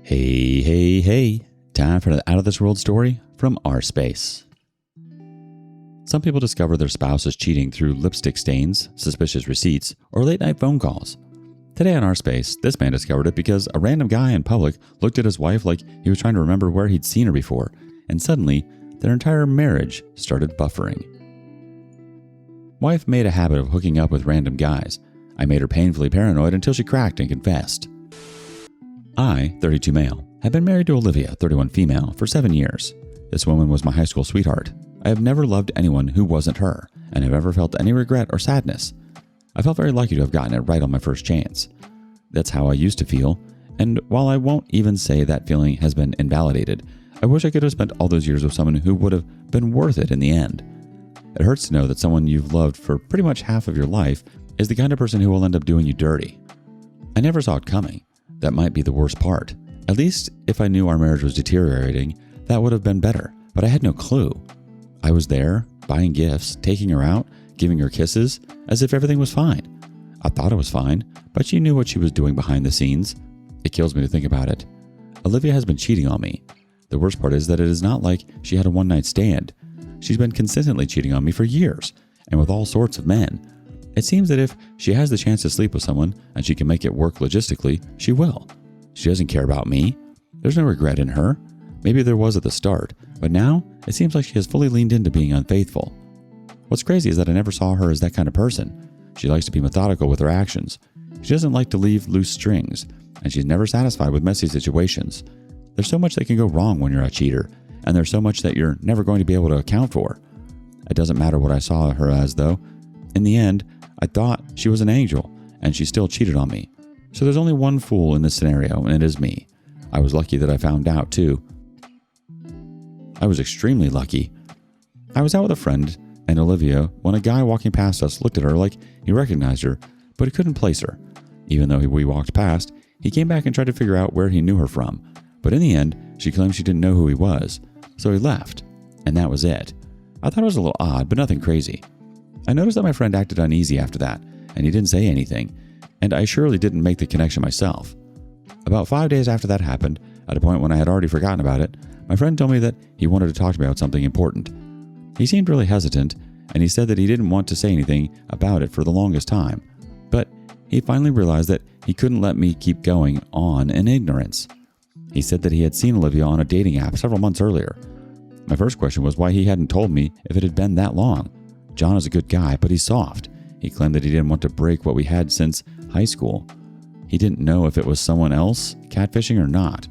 Hey, hey, hey. Time for an Out of This World story from rSpace. Some people discover their spouse is cheating through lipstick stains, suspicious receipts, or late-night phone calls. Today on rSpace, this man discovered it because a random guy in public looked at his wife like he was trying to remember where he'd seen her before, and suddenly, their entire marriage started buffering. Wife made a habit of hooking up with random guys. I made her painfully paranoid until she cracked and confessed. I, 32 male, have been married to Olivia, 31 female, for 7 years. This woman was my high school sweetheart. I have never loved anyone who wasn't her, and have ever felt any regret or sadness. I felt very lucky to have gotten it right on my first chance. That's how I used to feel, and while I won't even say that feeling has been invalidated, I wish I could have spent all those years with someone who would have been worth it in the end. It hurts to know that someone you've loved for pretty much half of your life is the kind of person who will end up doing you dirty. I never saw it coming. That might be the worst part. At least if I knew our marriage was deteriorating, that would have been better, but I had no clue. I was there, buying gifts, taking her out, giving her kisses, as if everything was fine. I thought it was fine, but she knew what she was doing behind the scenes. It kills me to think about it. Olivia has been cheating on me. The worst part is that it is not like she had a one-night stand. She's been consistently cheating on me for years, and with all sorts of men. It seems that if she has the chance to sleep with someone and she can make it work logistically, she will. She doesn't care about me. There's no regret in her. Maybe there was at the start, but now it seems like she has fully leaned into being unfaithful. What's crazy is that I never saw her as that kind of person. She likes to be methodical with her actions. She doesn't like to leave loose strings, and she's never satisfied with messy situations. There's so much that can go wrong when you're a cheater, and there's so much that you're never going to be able to account for. It doesn't matter what I saw her as, though. In the end, I thought she was an angel, and she still cheated on me. So there's only one fool in this scenario, and it is me. I was lucky that I found out, too. I was extremely lucky. I was out with a friend and Olivia when a guy walking past us looked at her like he recognized her, but he couldn't place her. Even though we walked past, he came back and tried to figure out where he knew her from. But in the end, she claimed she didn't know who he was. So he left, and that was it. I thought it was a little odd, but nothing crazy. I noticed that my friend acted uneasy after that, and he didn't say anything, and I surely didn't make the connection myself. About 5 days after that happened, at a point when I had already forgotten about it, my friend told me that he wanted to talk to me about something important. He seemed really hesitant, and he said that he didn't want to say anything about it for the longest time, but he finally realized that he couldn't let me keep going on in ignorance. He said that he had seen Olivia on a dating app several months earlier. My first question was why he hadn't told me if it had been that long. John is a good guy, but he's soft. He claimed that he didn't want to break what we had since high school. He didn't know if it was someone else catfishing or not,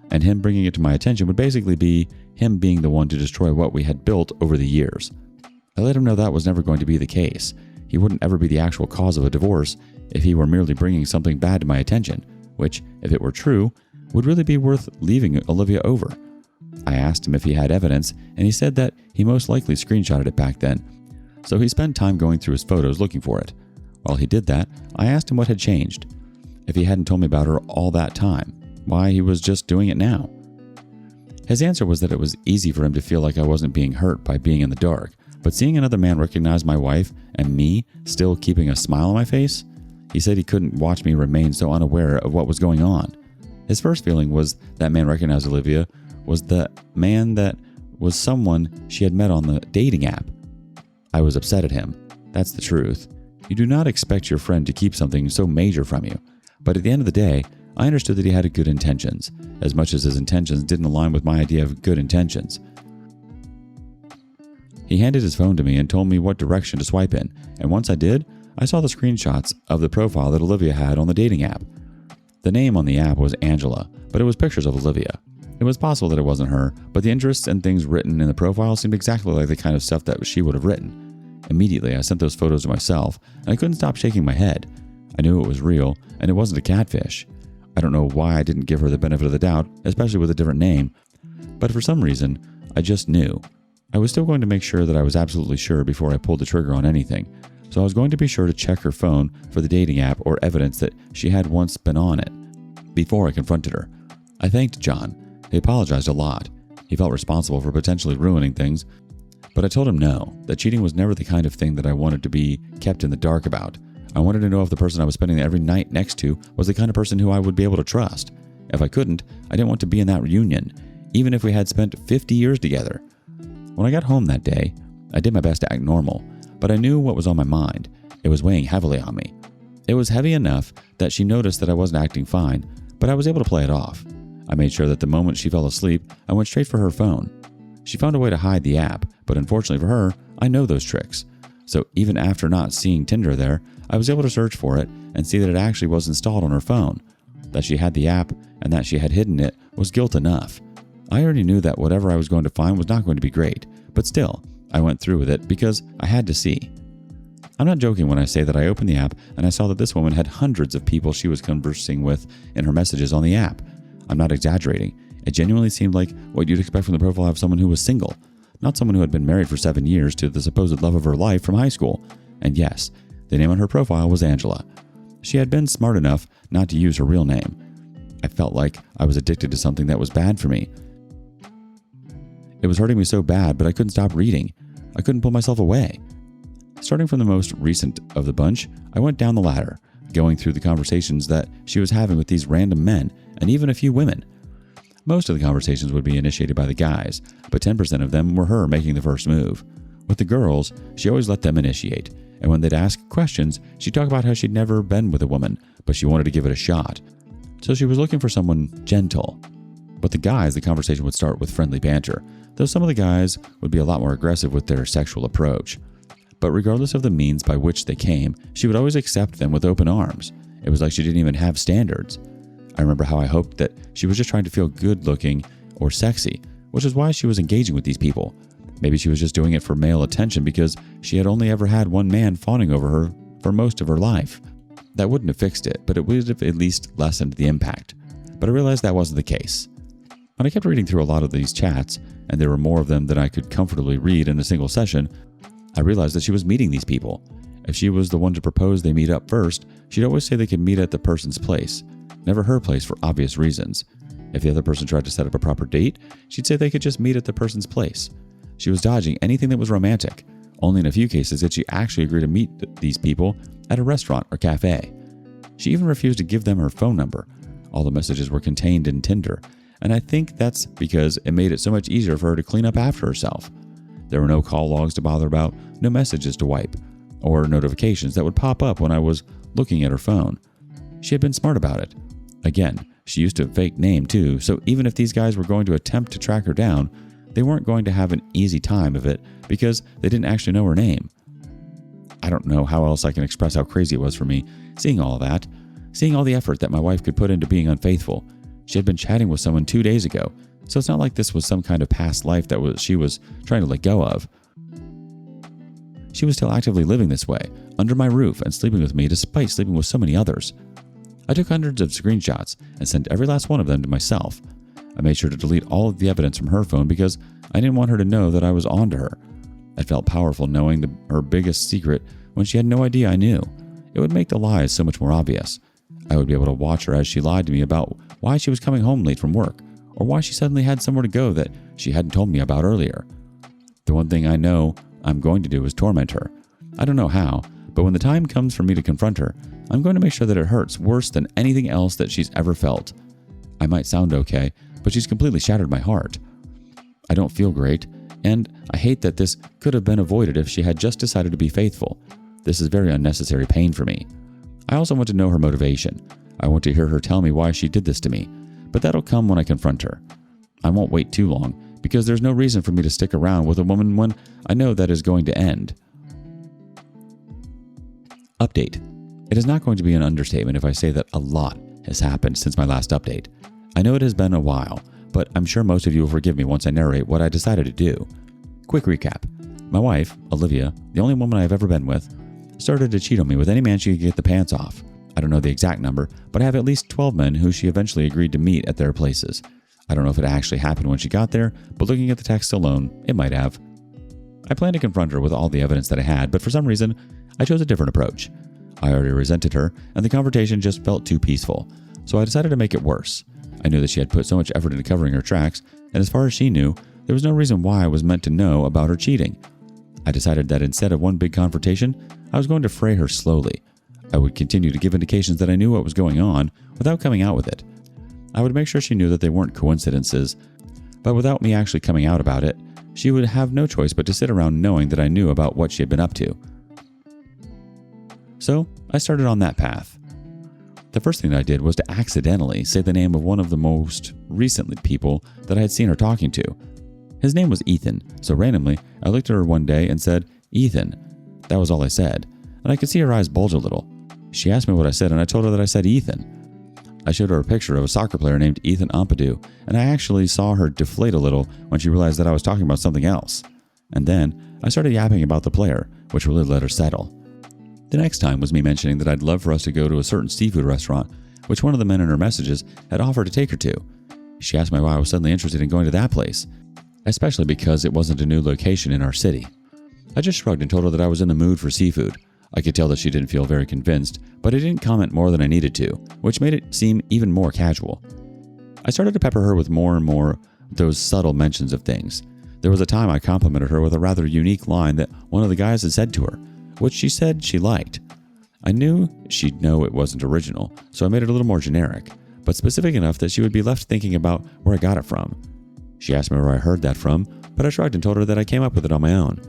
and him bringing it to my attention would basically be him being the one to destroy what we had built over the years. I let him know that was never going to be the case. He wouldn't ever be the actual cause of a divorce if he were merely bringing something bad to my attention, which, if it were true, would really be worth leaving Olivia over. I asked him if he had evidence, and he said that he most likely screenshotted it back then. So he spent time going through his photos looking for it. While he did that, I asked him what had changed. If he hadn't told me about her all that time, why he was just doing it now. His answer was that it was easy for him to feel like I wasn't being hurt by being in the dark, but seeing another man recognize my wife and me still keeping a smile on my face, he said he couldn't watch me remain so unaware of what was going on. His first feeling was that man recognized Olivia was the man that was someone she had met on the dating app. I was upset at him. That's the truth. You do not expect your friend to keep something so major from you. But at the end of the day, I understood that he had good intentions, as much as his intentions didn't align with my idea of good intentions. He handed his phone to me and told me what direction to swipe in, and once I did, I saw the screenshots of the profile that Olivia had on the dating app. The name on the app was Angela, but it was pictures of Olivia. It was possible that it wasn't her, but the interests and things written in the profile seemed exactly like the kind of stuff that she would have written. Immediately, I sent those photos to myself, and I couldn't stop shaking my head. I knew it was real, and it wasn't a catfish. I don't know why I didn't give her the benefit of the doubt, especially with a different name, but for some reason, I just knew. I was still going to make sure that I was absolutely sure before I pulled the trigger on anything, so I was going to be sure to check her phone for the dating app or evidence that she had once been on it, before I confronted her. I thanked John. He apologized a lot. He felt responsible for potentially ruining things, but I told him no, that cheating was never the kind of thing that I wanted to be kept in the dark about. I wanted to know if the person I was spending every night next to was the kind of person who I would be able to trust. If I couldn't, I didn't want to be in that reunion, even if we had spent 50 years together. When I got home that day, I did my best to act normal, but I knew what was on my mind. It was weighing heavily on me. It was heavy enough that she noticed that I wasn't acting fine, but I was able to play it off. I made sure that the moment she fell asleep, I went straight for her phone. She found a way to hide the app, but unfortunately for her, I know those tricks. So even after not seeing Tinder there, I was able to search for it and see that it actually was installed on her phone. That she had the app and that she had hidden it was guilt enough. I already knew that whatever I was going to find was not going to be great, but still, I went through with it because I had to see. I'm not joking when I say that I opened the app and I saw that this woman had hundreds of people she was conversing with in her messages on the app. I'm not exaggerating. It genuinely seemed like what you'd expect from the profile of someone who was single, not someone who had been married for 7 years to the supposed love of her life from high school. And yes, the name on her profile was Angela. She had been smart enough not to use her real name. I felt like I was addicted to something that was bad for me. It was hurting me so bad, but I couldn't stop reading. I couldn't pull myself away. Starting from the most recent of the bunch, I went down the ladder, going through the conversations that she was having with these random men and even a few women. Most of the conversations would be initiated by the guys, but 10% of them were her making the first move. With the girls, she always let them initiate, and when they'd ask questions, she'd talk about how she'd never been with a woman, but she wanted to give it a shot. So she was looking for someone gentle. With the guys, the conversation would start with friendly banter, though some of the guys would be a lot more aggressive with their sexual approach. But regardless of the means by which they came, she would always accept them with open arms. It was like she didn't even have standards. I remember how I hoped that she was just trying to feel good looking or sexy, which is why she was engaging with these people. Maybe she was just doing it for male attention because she had only ever had one man fawning over her for most of her life. That wouldn't have fixed it, but it would have at least lessened the impact. But I realized that wasn't the case. When I kept reading through a lot of these chats, and there were more of them than I could comfortably read in a single session, I realized that she was meeting these people. If she was the one to propose they meet up first, she'd always say they could meet at the person's place. Never her place for obvious reasons. If the other person tried to set up a proper date, she'd say they could just meet at the person's place. She was dodging anything that was romantic. Only in a few cases did she actually agree to meet these people at a restaurant or cafe. She even refused to give them her phone number. All the messages were contained in Tinder, and I think that's because it made it so much easier for her to clean up after herself. There were no call logs to bother about, no messages to wipe, or notifications that would pop up when I was looking at her phone. She had been smart about it. Again, she used a fake name too, so even if these guys were going to attempt to track her down, they weren't going to have an easy time of it because they didn't actually know her name. I don't know how else I can express how crazy it was for me, seeing all of that, seeing all the effort that my wife could put into being unfaithful. She had been chatting with someone 2 days ago, so it's not like this was some kind of past life that she was trying to let go of. She was still actively living this way, under my roof and sleeping with me despite sleeping with so many others. I took hundreds of screenshots and sent every last one of them to myself. I made sure to delete all of the evidence from her phone because I didn't want her to know that I was on to her. It felt powerful knowing her biggest secret when she had no idea I knew. It would make the lies so much more obvious. I would be able to watch her as she lied to me about why she was coming home late from work, or why she suddenly had somewhere to go that she hadn't told me about earlier. The one thing I know I'm going to do is torment her. I don't know how, but when the time comes for me to confront her, I'm going to make sure that it hurts worse than anything else that she's ever felt. I might sound okay, but she's completely shattered my heart. I don't feel great, and I hate that this could have been avoided if she had just decided to be faithful. This is very unnecessary pain for me. I also want to know her motivation. I want to hear her tell me why she did this to me, but that'll come when I confront her. I won't wait too long, because there's no reason for me to stick around with a woman when I know that is going to end. Update. It is not going to be an understatement if I say that a lot has happened since my last update. I know it has been a while, but I'm sure most of you will forgive me once I narrate what I decided to do. Quick recap. My wife, Olivia, the only woman I've ever been with, started to cheat on me with any man she could get the pants off. I don't know the exact number, but I have at least 12 men who she eventually agreed to meet at their places. I don't know if it actually happened when she got there, but looking at the text alone, it might have. I planned to confront her with all the evidence that I had, but for some reason, I chose a different approach. I already resented her, and the confrontation just felt too peaceful, so I decided to make it worse. I knew that she had put so much effort into covering her tracks, and as far as she knew, there was no reason why I was meant to know about her cheating. I decided that instead of one big confrontation, I was going to fray her slowly. I would continue to give indications that I knew what was going on without coming out with it. I would make sure she knew that they weren't coincidences, but without me actually coming out about it, she would have no choice but to sit around knowing that I knew about what she had been up to. So I started on that path. The first thing that I did was to accidentally say the name of one of the most recent people that I had seen her talking to. His name was Ethan, so randomly I looked at her one day and said, "Ethan." That was all I said, and I could see her eyes bulge a little. She asked me what I said, and I told her that I said Ethan. I showed her a picture of a soccer player named Ethan Ampadu, and I actually saw her deflate a little when she realized that I was talking about something else. And then I started yapping about the player, which really let her settle. The next time was me mentioning that I'd love for us to go to a certain seafood restaurant, which one of the men in her messages had offered to take her to. She asked me why I was suddenly interested in going to that place, especially because it wasn't a new location in our city. I just shrugged and told her that I was in the mood for seafood. I could tell that she didn't feel very convinced, but I didn't comment more than I needed to, which made it seem even more casual. I started to pepper her with more and more those subtle mentions of things. There was a time I complimented her with a rather unique line that one of the guys had said to her, which she said she liked. I knew she'd know it wasn't original, so I made it a little more generic, but specific enough that she would be left thinking about where I got it from. She asked me where I heard that from, but I shrugged and told her that I came up with it on my own.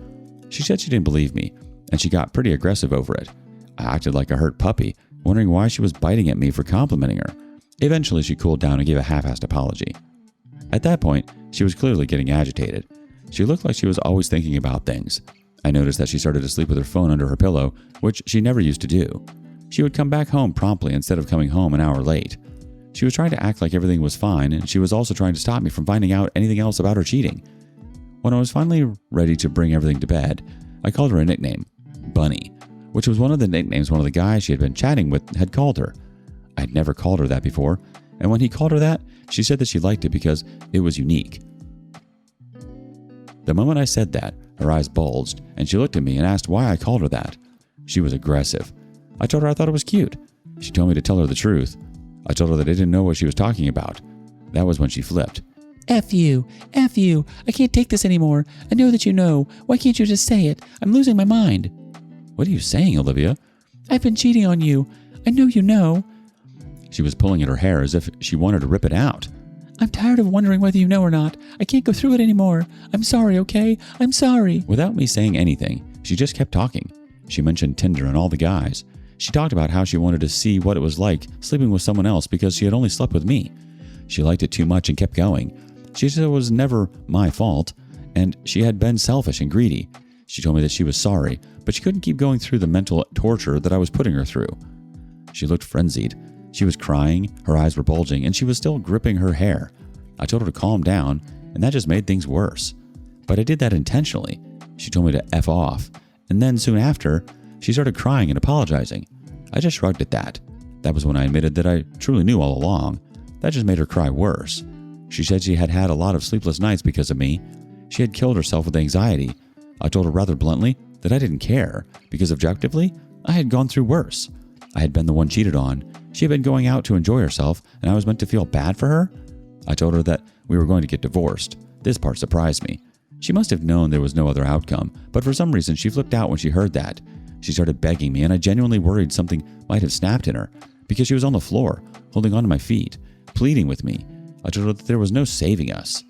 She said she didn't believe me, and she got pretty aggressive over it. I acted like a hurt puppy, wondering why she was biting at me for complimenting her. Eventually, she cooled down and gave a half-assed apology. At that point, she was clearly getting agitated. She looked like she was always thinking about things. I noticed that she started to sleep with her phone under her pillow, which she never used to do. She would come back home promptly instead of coming home an hour late. She was trying to act like everything was fine, and she was also trying to stop me from finding out anything else about her cheating. When I was finally ready to bring everything to bed, I called her a nickname, Bunny, which was one of the nicknames one of the guys she had been chatting with had called her. I had never called her that before, and when he called her that, she said that she liked it because it was unique. The moment I said that, her eyes bulged, and she looked at me and asked why I called her that. She was aggressive. I told her I thought it was cute. She told me to tell her the truth. I told her that I didn't know what she was talking about. That was when she flipped. F you. F you. I can't take this anymore. I know that you know. Why can't you just say it? I'm losing my mind. What are you saying, Olivia? I've been cheating on you. I know you know. She was pulling at her hair as if she wanted to rip it out. I'm tired of wondering whether you know or not. I can't go through it anymore. I'm sorry, okay? I'm sorry. Without me saying anything, she just kept talking. She mentioned Tinder and all the guys. She talked about how she wanted to see what it was like sleeping with someone else because she had only slept with me. She liked it too much and kept going. She said it was never my fault, and she had been selfish and greedy. She told me that she was sorry, but she couldn't keep going through the mental torture that I was putting her through. She looked frenzied. She was crying, her eyes were bulging, and she was still gripping her hair. I told her to calm down, and that just made things worse. But I did that intentionally. She told me to F off, and then soon after, she started crying and apologizing. I just shrugged at that. That was when I admitted that I truly knew all along. That just made her cry worse. She said she had had a lot of sleepless nights because of me. She had killed herself with anxiety. I told her rather bluntly that I didn't care, because objectively, I had gone through worse. I had been the one cheated on. She had been going out to enjoy herself, and I was meant to feel bad for her? I told her that we were going to get divorced. This part surprised me. She must have known there was no other outcome, but for some reason she flipped out when she heard that. She started begging me, and I genuinely worried something might have snapped in her, because she was on the floor, holding onto my feet, pleading with me. I told her that there was no saving us.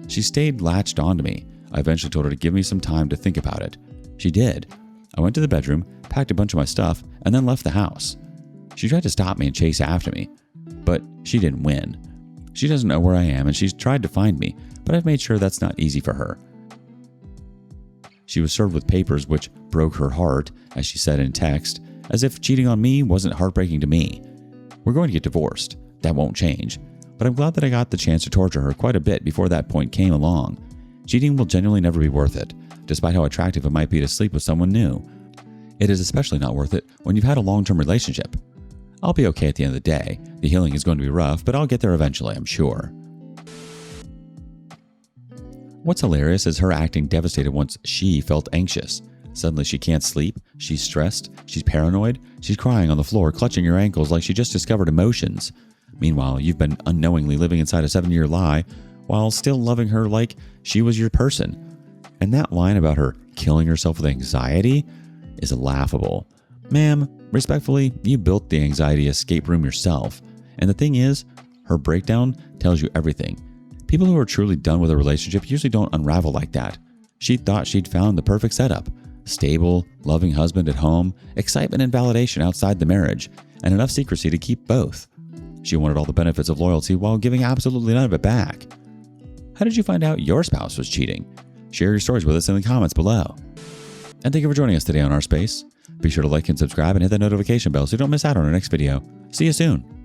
She stayed latched onto me. I eventually told her to give me some time to think about it. She did. I went to the bedroom, packed a bunch of my stuff, and then left the house. She tried to stop me and chase after me, but she didn't win. She doesn't know where I am, and she's tried to find me, but I've made sure that's not easy for her. She was served with papers which broke her heart, as she said in text, as if cheating on me wasn't heartbreaking to me. We're going to get divorced. That won't change. But I'm glad that I got the chance to torture her quite a bit before that point came along. Cheating will genuinely never be worth it, despite how attractive it might be to sleep with someone new. It is especially not worth it when you've had a long-term relationship. I'll be okay at the end of the day. The healing is going to be rough, but I'll get there eventually, I'm sure. What's hilarious is her acting devastated once she felt anxious. Suddenly she can't sleep, she's stressed, she's paranoid, she's crying on the floor, clutching her ankles like she just discovered emotions. Meanwhile, you've been unknowingly living inside a 7-year lie while still loving her like she was your person. And that line about her killing herself with anxiety is laughable. Ma'am, respectfully, you built the anxiety escape room yourself. And the thing is, Her breakdown tells you everything. People who are truly done with a relationship usually don't unravel like that. She thought she'd found the perfect setup. Stable, loving husband at home, excitement and validation outside the marriage, and enough secrecy to keep both. She wanted all the benefits of loyalty while giving absolutely none of it back. How did you find out your spouse was cheating? Share your stories with us in the comments below. And thank you for joining us today on rSpace. Be sure to like and subscribe and hit that notification bell so you don't miss out on our next video. See you soon.